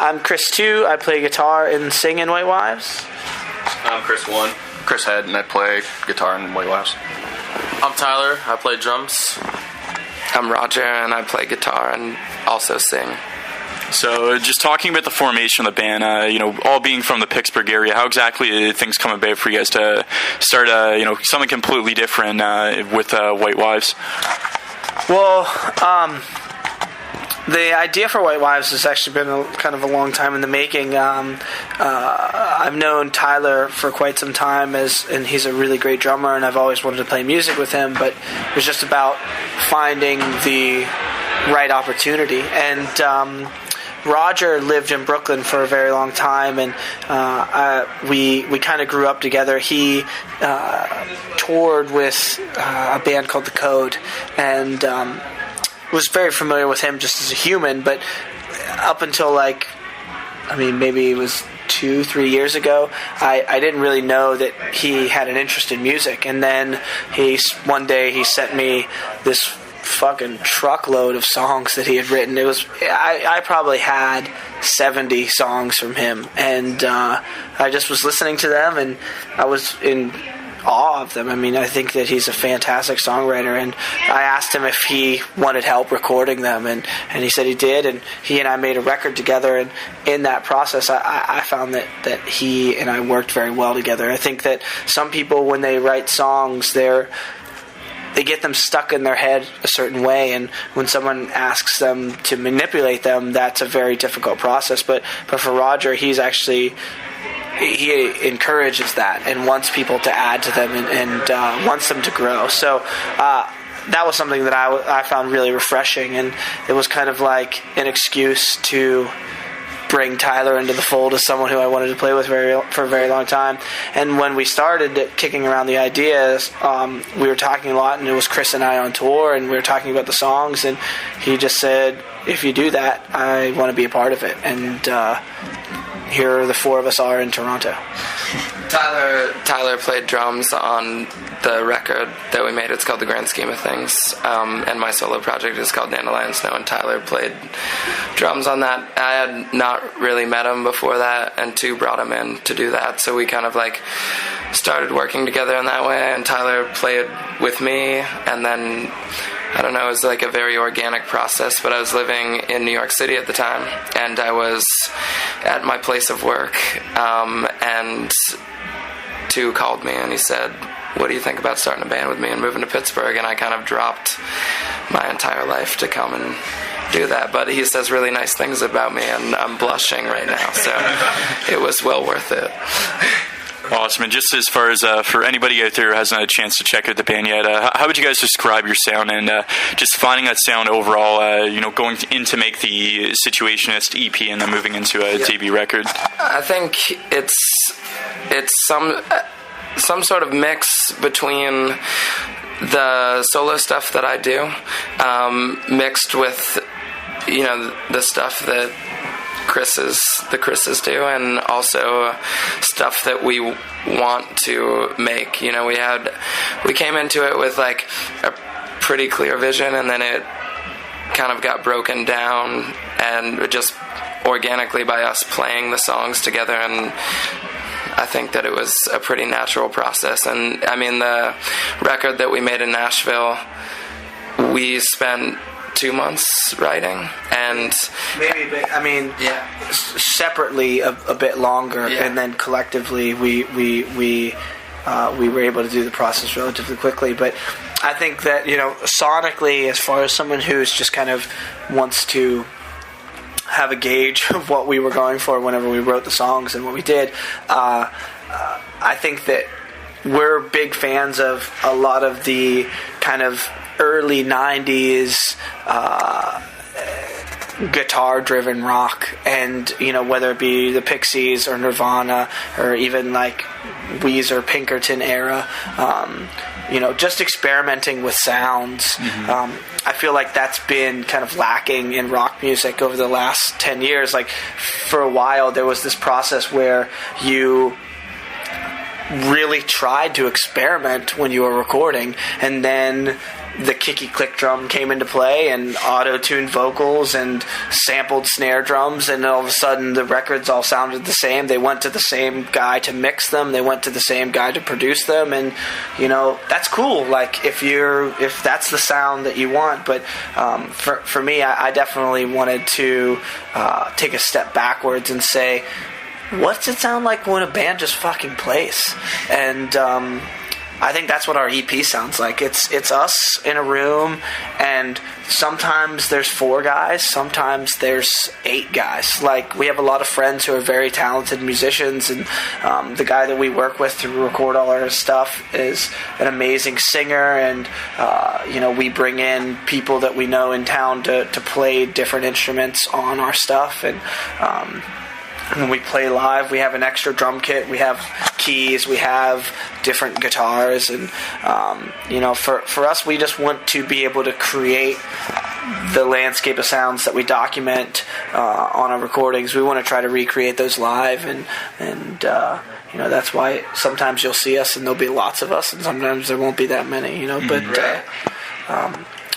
I'm Chris 2. I play guitar and sing in White Wives. I'm Chris 1. Chris Head, and I play guitar in White Wives. I'm Tyler. I play drums. I'm Roger, and I play guitar and also sing. So just talking about the formation of the band, all being from the Pittsburgh area, how exactly did things come about for you guys to start, something completely different with White Wives? Well, the idea for White Wives has actually been kind of a long time in the making. I've known Tyler for quite some time, and he's a really great drummer, and I've always wanted to play music with him, but it was just about finding the right opportunity. And Roger lived in Brooklyn for a very long time, and we kind of grew up together. He toured with a band called The Code, and was very familiar with him just as a human, but up until maybe it was 2-3 years ago, I didn't really know that he had an interest in music. And then one day he sent me this fucking truckload of songs that he had written. It was I probably had 70 songs from him, and I just was listening to them, and I was in awe of them. I mean, I think that he's a fantastic songwriter, and I asked him if he wanted help recording them, and he said he did, and he and I made a record together, and in that process I found that he and I worked very well together. I think that some people, when they write songs, they get them stuck in their head a certain way, and when someone asks them to manipulate them, that's a very difficult process. But for Roger, he encourages that and wants people to add to them and wants them to grow. So that was something that I found really refreshing, and it was kind of like an excuse to bring Tyler into the fold as someone who I wanted to play with for a very long time. And when we started kicking around the ideas, we were talking a lot, and it was Chris and I on tour, and we were talking about the songs, and he just said, if you do that, I want to be a part of it. And here the four of us are in Toronto. Tyler played drums on the record that we made. It's called The Grand Scheme of Things, and my solo project is called Dandelion Snow, and Tyler played drums on that. I had not really met him before that, and two brought him in to do that, so we kind of started working together in that way, and Tyler played with me, and then I don't know, it was a very organic process, but I was living in New York City at the time, and I was at my place of work, and Tu called me, and he said, what do you think about starting a band with me and moving to Pittsburgh? And I kind of dropped my entire life to come and do that, but he says really nice things about me, and I'm blushing right now, so it was well worth it. Awesome. And just as far as for anybody out there who hasn't had a chance to check out the band yet, how would you guys describe your sound and just finding that sound overall, going into make the Situationist EP and then moving into a debut record? I think it's some sort of mix between the solo stuff that I do, mixed with, the stuff that the Chris's do, and also stuff that we want to make. We came into it with a pretty clear vision, and then it kind of got broken down, and just organically by us playing the songs together, and I think that it was a pretty natural process. And I mean, the record that we made in Nashville, we spent 2 months writing, and separately a bit longer, and then collectively we were able to do the process relatively quickly. But I think that sonically, as far as someone who's just kind of wants to have a gauge of what we were going for whenever we wrote the songs and what we did, I think that we're big fans of a lot of the kind of early 90s guitar-driven rock, and whether it be the Pixies or Nirvana or even Weezer, Pinkerton era, just experimenting with sounds. I feel like that's been kind of lacking in rock music over the last 10 years. For a while there was this process where you really tried to experiment when you were recording, and then the kicky click drum came into play and auto-tuned vocals and sampled snare drums, and all of a sudden the records all sounded the same. They went to the same guy to mix them. They went to the same guy to produce them, and that's cool. Like if that's the sound that you want. But for me, I definitely wanted to take a step backwards and say, what's it sound like when a band just fucking plays? And I think that's what our EP sounds like. It's us in a room, and sometimes there's 4 guys, sometimes there's 8 guys. Like, we have a lot of friends who are very talented musicians, and the guy that we work with to record all our stuff is an amazing singer, and we bring in people that we know in town to play different instruments on our stuff, and when we play live, we have an extra drum kit, we have keys, we have different guitars, and for us, we just want to be able to create the landscape of sounds that we document on our recordings. We want to try to recreate those live, and that's why sometimes you'll see us and there'll be lots of us, and sometimes there won't be that many, but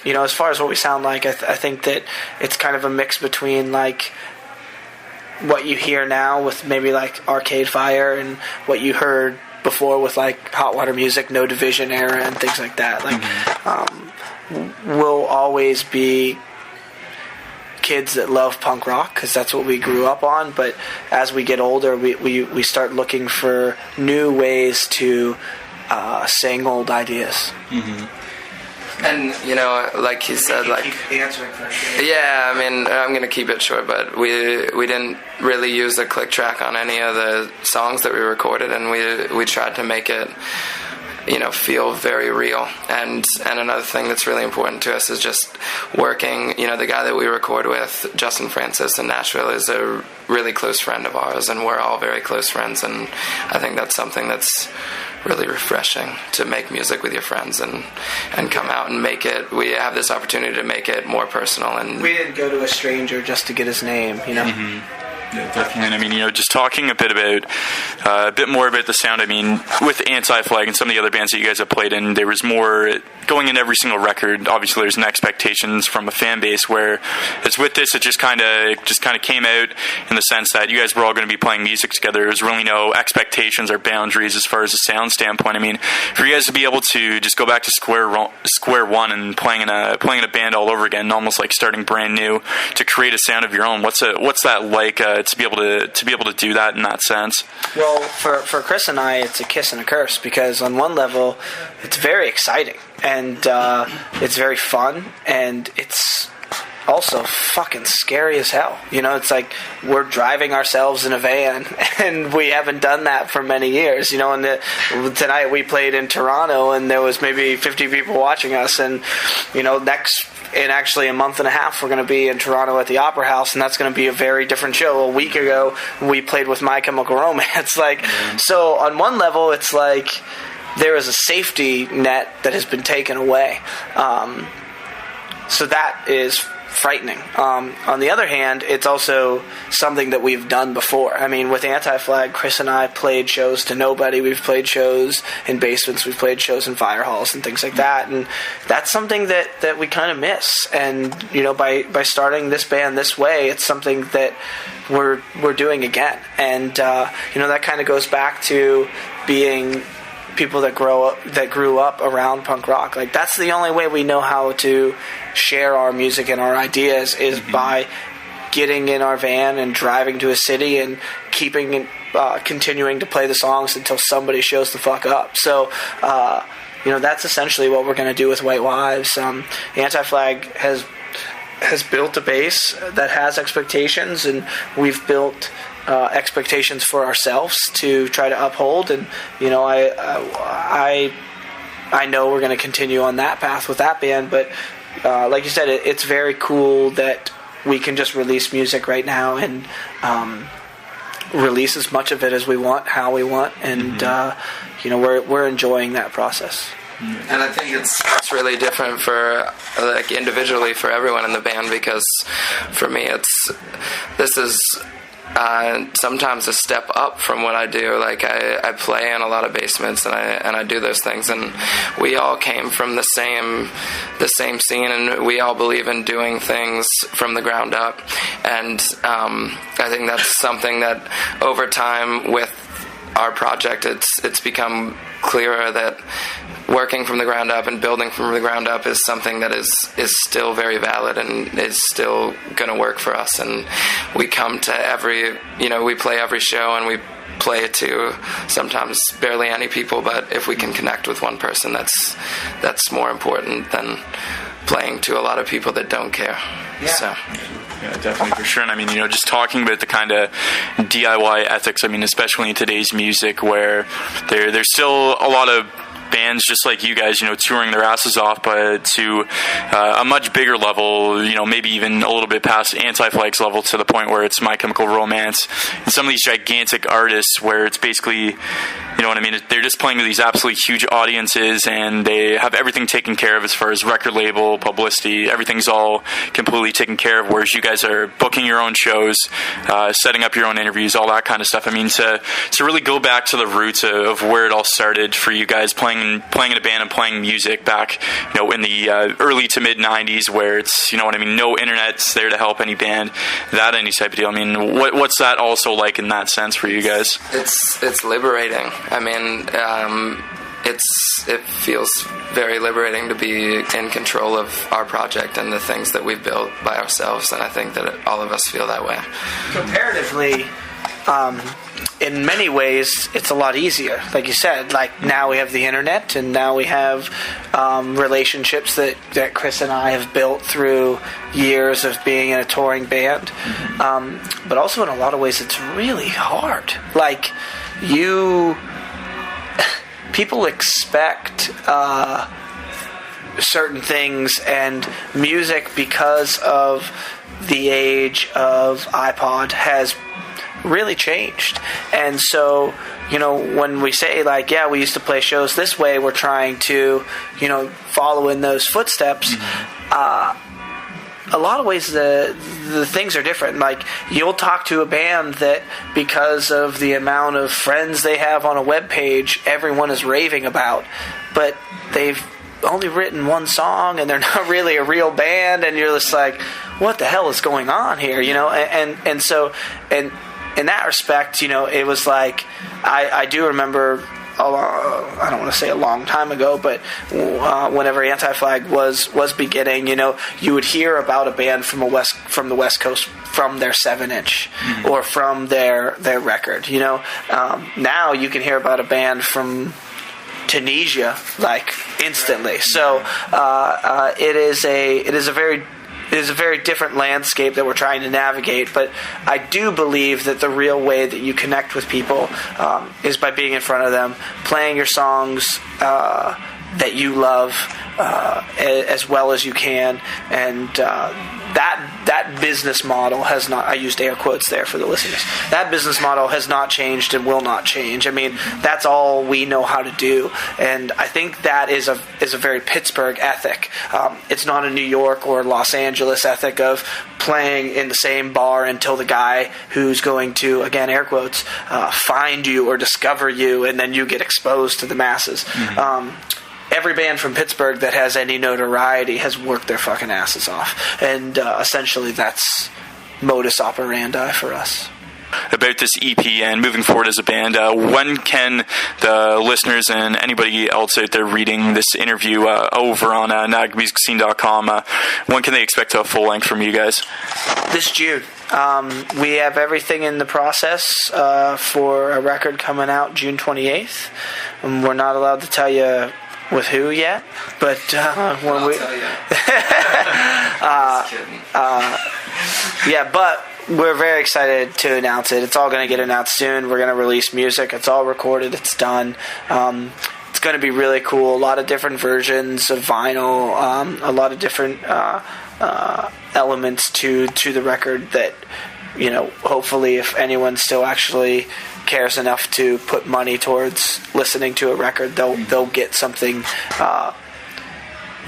as far as what we sound like, I think that it's kind of a mix between like what you hear now with maybe like Arcade Fire and what you heard before with like Hot Water Music, No Division era, and things like that. Like, we'll always be kids that love punk rock because that's what we grew up on. But as we get older, we start looking for new ways to sing old ideas. Mm-hmm. And, like he said, like... Keep answering for sure. Yeah, I mean, I'm going to keep it short, but we didn't really use a click track on any of the songs that we recorded, and we tried to make it, feel very real. And another thing that's really important to us is just working, the guy that we record with, Justin Francis in Nashville, is a really close friend of ours, and we're all very close friends, and I think that's something that's really refreshing, to make music with your friends and come out and make it. We have this opportunity to make it more personal, and we didn't go to a stranger just to get his name, Mm-hmm. Yeah, definitely. I mean, just talking a bit more about the sound. I mean, with Anti-Flag and some of the other bands that you guys have played in, there was more going in every single record. Obviously, there's an expectations from a fan base. Where it's with this, it just kind of came out in the sense that you guys were all going to be playing music together. There's really no expectations or boundaries as far as a sound standpoint. I mean, for you guys to be able to just go back to square one and playing in a band all over again, almost like starting brand new to create a sound of your own. What's that like? To be able to do that in that sense? Well, for Chris and I, it's a kiss and a curse, because on one level, it's very exciting and it's very fun, and it's also fucking scary as hell. It's like we're driving ourselves in a van, and we haven't done that for many years. And tonight we played in Toronto, and there was maybe 50 people watching us, and in actually a month and a half, we're going to be in Toronto at the Opera House, and that's going to be a very different show. A week ago, we played with My Chemical Romance. So on one level, it's like there is a safety net that has been taken away. So that is frightening. On the other hand, it's also something that we've done before. I mean, with Anti-Flag, Chris and I played shows to nobody. We've played shows in basements. We've played shows in fire halls and things like that. And that's something that we kind of miss. And, by starting this band this way, it's something that we're doing again. And, that kind of goes back to being people that grew up around punk rock. Like, that's the only way we know how to share our music and our ideas is by getting in our van and driving to a city and continuing to play the songs until somebody shows the fuck up. So that's essentially what we're going to do with White Wives. Anti-Flag has built a base that has expectations, and we've built expectations for ourselves to try to uphold, and I know we're going to continue on that path with that band. But like you said, it's very cool that we can just release music right now and release as much of it as we want, how we want, and we're enjoying that process. And I think it's really different for, individually for everyone in the band, because for me this is sometimes a step up from what I do. Like I play in a lot of basements and I do those things, and we all came from the same scene, and we all believe in doing things from the ground up. And I think that's something that over time with our project, it's become clearer that working from the ground up and building from the ground up is something that is still very valid and is still going to work for us. And we come to we play every show, and we play it to sometimes barely any people, but if we can connect with one person, that's more important than playing to a lot of people that don't care. Yeah. So. Yeah, definitely, for sure. And I mean, just talking about the kind of DIY ethics, I mean, especially in today's music where there's still a lot of bands just like you guys, touring their asses off, but to a much bigger level, maybe even a little bit past Anti-Flag's level, to the point where it's My Chemical Romance and some of these gigantic artists where it's basically, what I mean, they're just playing to these absolutely huge audiences, and they have everything taken care of as far as record label, publicity, everything's all completely taken care of, whereas you guys are booking your own shows, setting up your own interviews, all that kind of stuff. I mean, to really go back to the roots of where it all started for you guys, playing in a band and playing music back, in the early to mid 90s, where it's, no internet's there to help any band, any type of deal. I mean, what's that also like in that sense for you guys? It's liberating. I mean, it feels very liberating to be in control of our project and the things that we've built by ourselves, and I think that all of us feel that way. Comparatively, in many ways, it's a lot easier. Like you said, like now we have the internet, and now we have relationships that Chris and I have built through years of being in a touring band. But also in a lot of ways, it's really hard. Like, people expect certain things, and music, because of the age of iPod, has really changed. And so, when we say, like, yeah, we used to play shows this way, we're trying to, follow in those footsteps. A lot of ways the things are different. Like, you'll talk to a band that, because of the amount of friends they have on a web page, everyone is raving about, but they've only written one song and they're not really a real band, and you're just like, what the hell is going on here? And so in that respect, it was like, I do remember, I don't want to say a long time ago, but whenever Anti-Flag was beginning, you would hear about a band from the West Coast from their 7-inch or from their record. Now you can hear about a band from Tunisia like instantly. So it is a very different landscape that we're trying to navigate, but I do believe that the real way that you connect with people is by being in front of them, playing your songs that you love as well as you can, and that business model has not, I used air quotes there for the listeners, that business model has not changed and will not change. I mean, that's all we know how to do, and I think that is a very Pittsburgh ethic. It's not a New York or Los Angeles ethic of playing in the same bar until the guy who's going to, again, air quotes, find you or discover you, and then you get exposed to the masses. Every band from Pittsburgh that has any notoriety has worked their fucking asses off. And essentially that's modus operandi for us. About this EP and moving forward as a band, when can the listeners and anybody else out there reading this interview over on nagmusicscene.com, when can they expect a full length from you guys? This June. We have everything in the process for a record coming out June 28th. We're not allowed to tell you with who yet, but when we but we're very excited to announce it. It's all going to get announced soon. We're going to release music. It's all recorded. It's done. It's going to be really cool. A lot of different versions of vinyl, a lot of different elements to the record that, hopefully if anyone still actually cares enough to put money towards listening to a record, they'll get something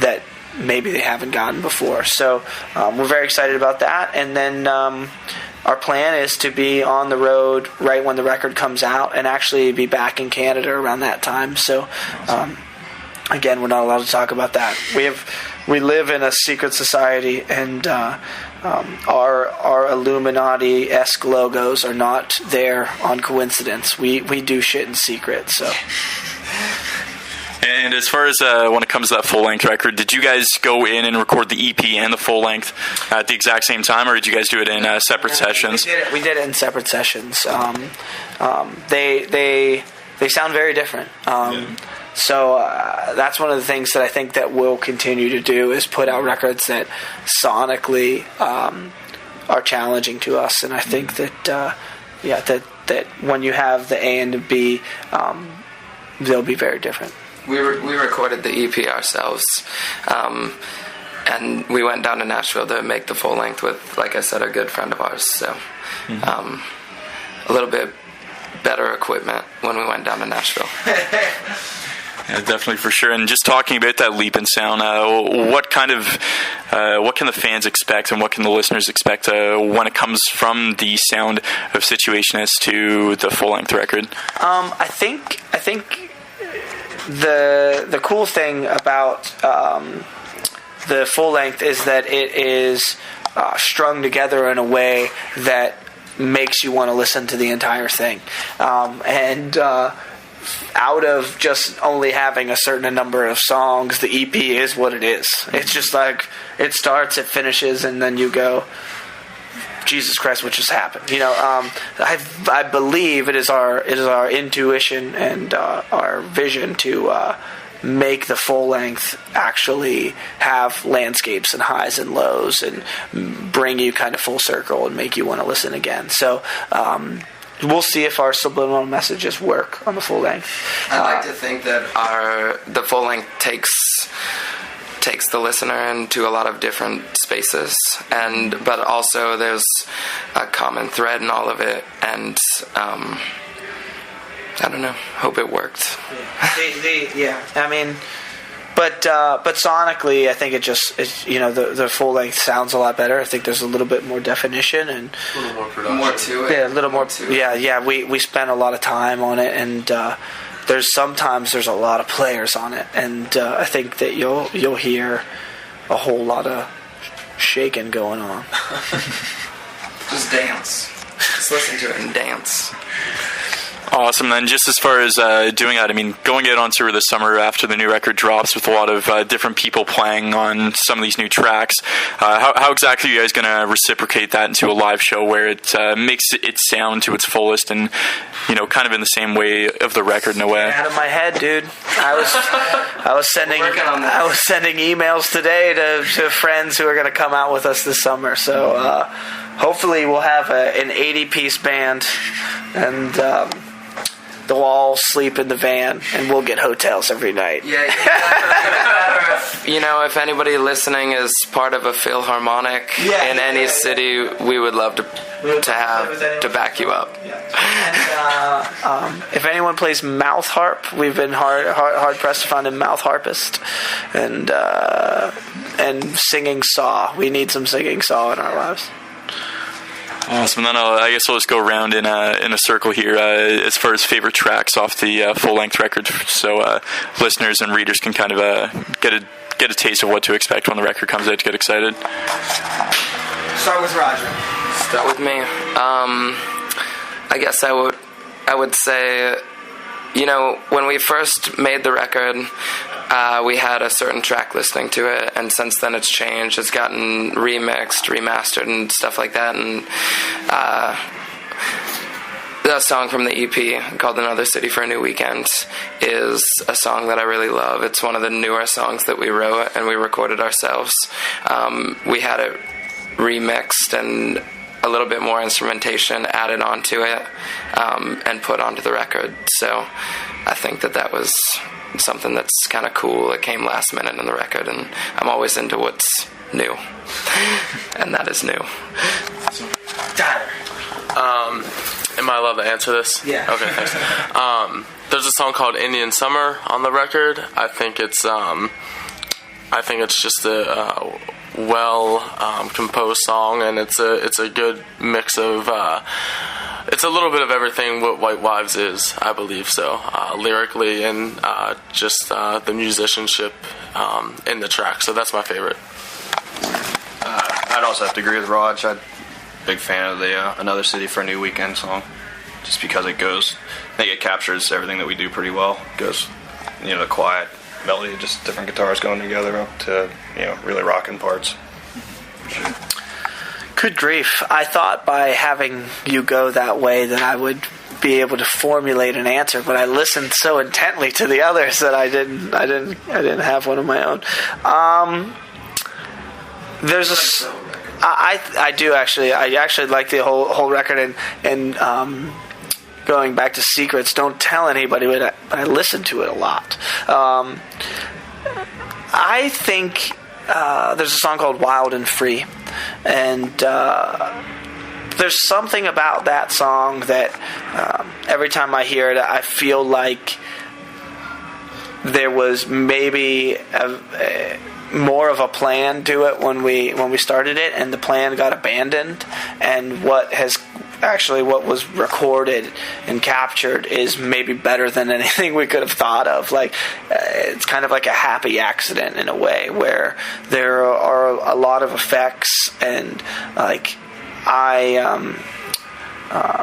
that maybe they haven't gotten before. So we're very excited about that. And then our plan is to be on the road right when the record comes out, and actually be back in Canada around that time. So, again, we're not allowed to talk about that. We live in a secret society, and our Illuminati-esque logos are not there on coincidence. We do shit in secret. So. And as far as when it comes to that full-length record, did you guys go in and record the EP and the full-length at the exact same time, or did you guys do it in separate sessions? We did it in separate sessions. They sound very different. So that's one of the things that I think that we'll continue to do, is put out records that sonically are challenging to us. And I think that that when you have the A and the B, they'll be very different. We recorded the EP ourselves, and we went down to Nashville to make the full length with, like I said, a good friend of ours. So a little bit better equipment when we went down to Nashville. Yeah, definitely, for sure. And just talking about that leap in sound, what can the fans expect, and what can the listeners expect when it comes from the sound of Situationist to the full length record? I think the cool thing about the full length is that it is strung together in a way that makes you want to listen to the entire thing, and out of just only having a certain number of songs, the EP is what it is. It's just like, it starts, it finishes, and then you go, Jesus Christ, what just happened? I believe it is our intuition and our vision to make the full length actually have landscapes and highs and lows, and bring you kind of full circle and make you want to listen again. So we'll see if our subliminal messages work on the full length. I like to think that the full length takes the listener into a lot of different spaces, but also there's a common thread in all of it, and I don't know, hope it worked. Yeah. I mean, but sonically, I think the full length sounds a lot better. I think there's a little bit more definition and a little more production. More to it. Yeah, a little more to it. Yeah. We spent a lot of time on it, and there's a lot of players on it, and I think that you'll hear a whole lot of shaking going on. Just dance. Just listen to it and dance. Awesome. Then just as far as doing that, I mean, going out on tour this summer after the new record drops with a lot of different people playing on some of these new tracks, how exactly are you guys going to reciprocate that into a live show where it makes it sound to its fullest and, kind of in the same way of the record in a way? Out of my head, dude. I was sending emails today to friends who are going to come out with us this summer. So hopefully we'll have an 80-piece band, and they'll all sleep in the van, and we'll get hotels every night. Yeah. If anybody listening is part of a Philharmonic in any city, we would love to back you up. And, if anyone plays mouth harp, we've been hard pressed to find a mouth harpist, and singing saw. We need some singing saw in our lives. Awesome. Then I guess I'll just go around in a circle here as far as favorite tracks off the full-length record, so listeners and readers can kind of get a taste of what to expect when the record comes out to get excited. Start with Roger. Start with me. I guess I would say, when we first made the record, we had a certain track listing to it, and since then it's changed. It's gotten remixed, remastered, and stuff like that. And the song from the EP called Another City for a New Weekend is a song that I really love. It's one of the newer songs that we wrote and we recorded ourselves. We had it remixed and a little bit more instrumentation added onto it, and put onto the record. So I think that was something that's kind of cool. It came last minute in the record, and I'm always into what's new, and that is new. Tyler. Am I allowed to answer this? Yeah. Okay, thanks. There's a song called Indian Summer on the record. I think it's just composed song, and it's a good mix of. It's a little bit of everything what White Wives is, I believe so, lyrically and just the musicianship in the track. So that's my favorite. I'd also have to agree with Raj. I'm a big fan of the Another City for a New Weekend song, just because I think it captures everything that we do pretty well. It goes, the quiet melody, just different guitars going together up to, really rocking parts. Sure. Good grief. I thought by having you go that way that I would be able to formulate an answer, but I listened so intently to the others that I didn't have one of my own. I do actually. I actually like the whole record, and going back to Secrets, don't tell anybody, but I listen to it a lot. I think there's a song called Wild and Free, and there's something about that song that every time I hear it, I feel like there was maybe more of a plan to it when we started it, and the plan got abandoned, and what was recorded and captured is maybe better than anything we could have thought of. Like, it's kind of like a happy accident in a way, where there are a lot of effects, and like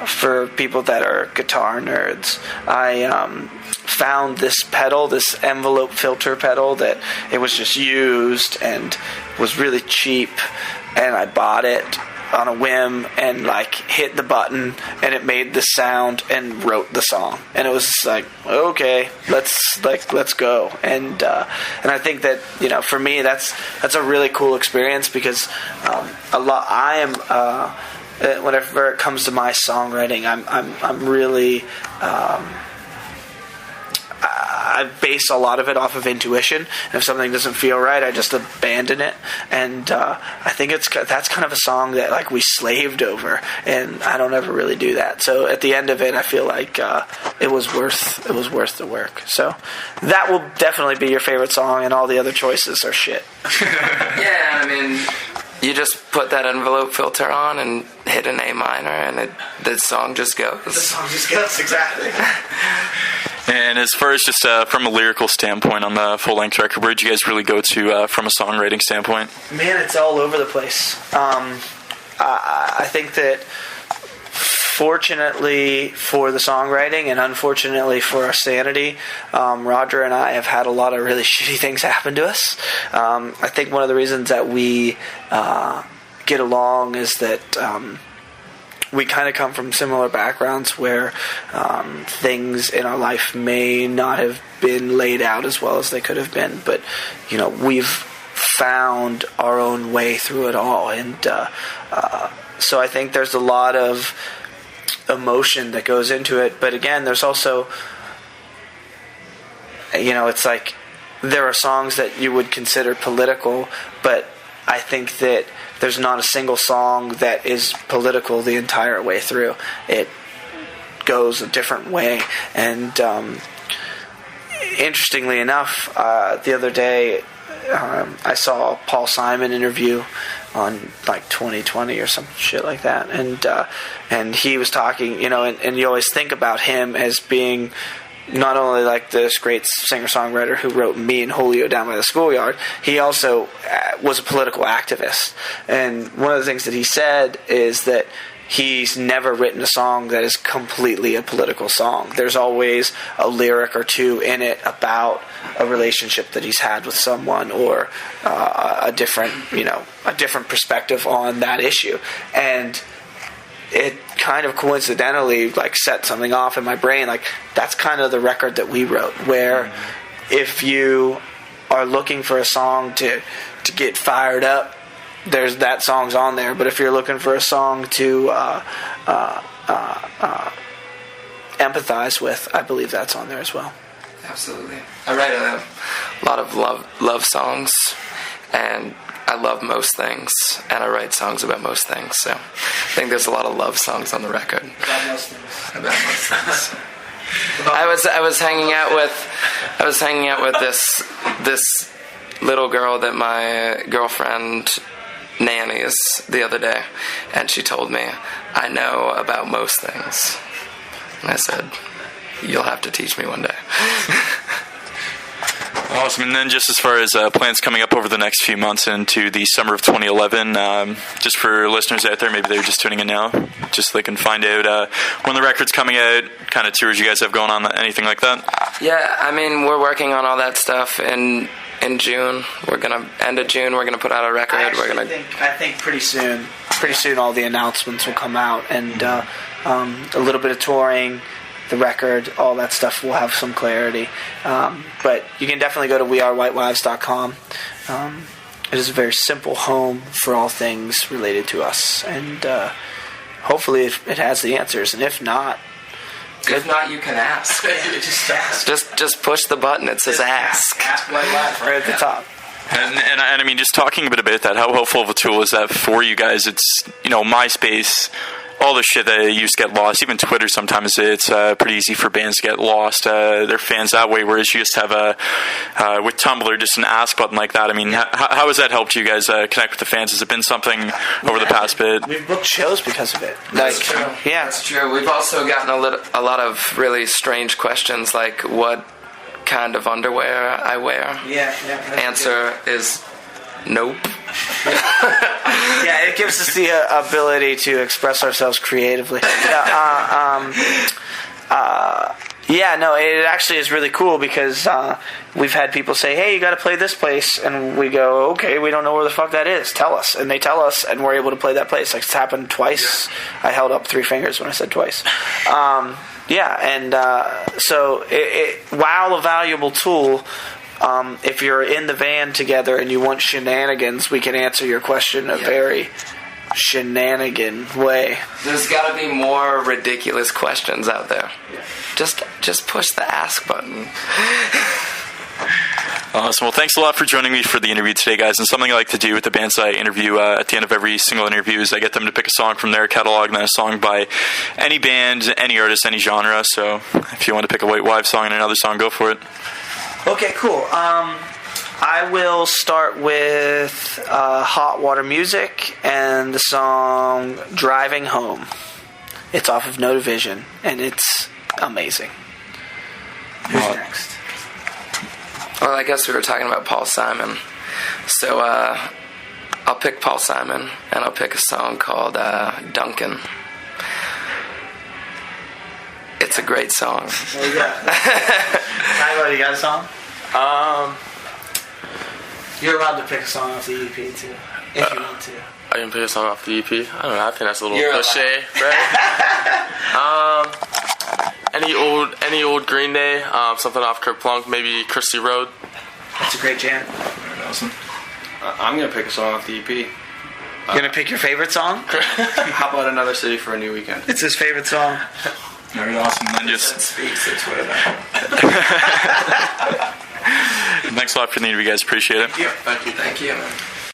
for people that are guitar nerds, I found this pedal, this envelope filter pedal, that it was just used and was really cheap, and I bought it on a whim and like hit the button, and it made the sound and wrote the song, and it was like, okay, let's go. And I think that, for me, that's a really cool experience, because whenever it comes to my songwriting, I'm really I base a lot of it off of intuition, and if something doesn't feel right, I just abandon it. And I think that's kind of a song that like we slaved over, and I don't ever really do that. So at the end of it, I feel like it was worth the work. So that will definitely be your favorite song, and all the other choices are shit. Yeah, I mean, you just put that envelope filter on and hit an A minor, and the song just goes. The song just goes, exactly. And as far as just from a lyrical standpoint on the full-length record, where'd you guys really go to from a songwriting standpoint? Man, it's all over the place. I think that fortunately for the songwriting and unfortunately for our sanity, Roger and I have had a lot of really shitty things happen to us. I think one of the reasons that we get along is that we kind of come from similar backgrounds where things in our life may not have been laid out as well as they could have been, but we've found our own way through it all, and so I think there's a lot of emotion that goes into it. But again, there's also, it's like there are songs that you would consider political, but I think that there's not a single song that is political the entire way through. It goes a different way. And interestingly enough, the other day I saw a Paul Simon interview on like 2020 or some shit like that, and he was talking, and you always think about him as being not only like this great singer-songwriter who wrote Me and Julio Down by the Schoolyard, he also was a political activist. And one of the things that he said is that he's never written a song that is completely a political song. There's always a lyric or two in it about a relationship that he's had with someone, or a different perspective on that issue. And it kind of coincidentally like set something off in my brain. Like, that's kind of the record that we wrote, where if you are looking for a song to get fired up, there's that song's on there. But if you're looking for a song to empathize with, I believe that's on there as well. Absolutely. I write a lot of love songs, and I love most things, and I write songs about most things. So I think there's a lot of love songs on the record. About most things. About most things. I was hanging out with this little girl that my girlfriend nannies the other day, and she told me, I know about most things. And I said, you'll have to teach me one day. Awesome. And then just as far as plans coming up over the next few months into the summer of 2011, just for listeners out there, maybe they're just tuning in now, just so they can find out when the record's coming out, kind of tours you guys have going on, anything like that? Yeah, I mean, we're working on all that stuff in June. End of June, we're gonna put out a record. I think pretty soon all the announcements will come out, and a little bit of touring, the record, all that stuff will have some clarity. But you can definitely go to wearewhitewives.com. It is a very simple home for all things related to us, and hopefully it has the answers. And if not, you can ask. Just ask. Just push the button. It says ask. Ask White Wives right at the top. And I mean, just talking a bit about that, how helpful of a tool is that for you guys? It's, MySpace, all the shit that used to get lost, even Twitter sometimes, it's pretty easy for bands to get lost, their fans that way, whereas you just have with Tumblr, just an ask button like that. I mean, how has that helped you guys connect with the fans? Has it been something over the past bit? We've booked shows because of it. That's true. Yeah. That's true. We've also gotten a lot of really strange questions, like what kind of underwear I wear. Yeah. Answer is nope. Yeah, it gives us the ability to express ourselves creatively. It actually is really cool because we've had people say, hey, you got to play this place, and we go, okay, we don't know where the fuck that is, tell us. And they tell us, and we're able to play that place. Like, it's happened twice. I held up 3 fingers when I said twice. So while a valuable tool, if you're in the van together and you want shenanigans, we can answer your question in a very shenanigan way. There's got to be more ridiculous questions out there. Just push the ask button. Awesome. Well, thanks a lot for joining me for the interview today, guys. And something I like to do with the bands I interview at the end of every single interview is I get them to pick a song from their catalog, and then a song by any band, any artist, any genre. So if you want to pick a White Wives song and another song, go for it. Okay, cool. I will start with Hot Water Music and the song Driving Home. It's off of No Division, and it's amazing. Who's next? Well, I guess we were talking about Paul Simon. So I'll pick Paul Simon, and I'll pick a song called Duncan. It's a great song. There you go. Tyler, you got a song? You're allowed to pick a song off the EP, too, if you want to. I can pick a song off the EP. I don't know. I think that's a little You're cliche, right? Any old Green Day, something off Kerplunk, maybe Christie Road. That's a great jam. Awesome. I'm gonna pick a song off the EP. You're gonna pick your favorite song? How about Another City for a New Weekend? It's his favorite song. Very awesome. And just speaks its way back. thanks a lot for the interview, guys. Appreciate it. Thank you, man.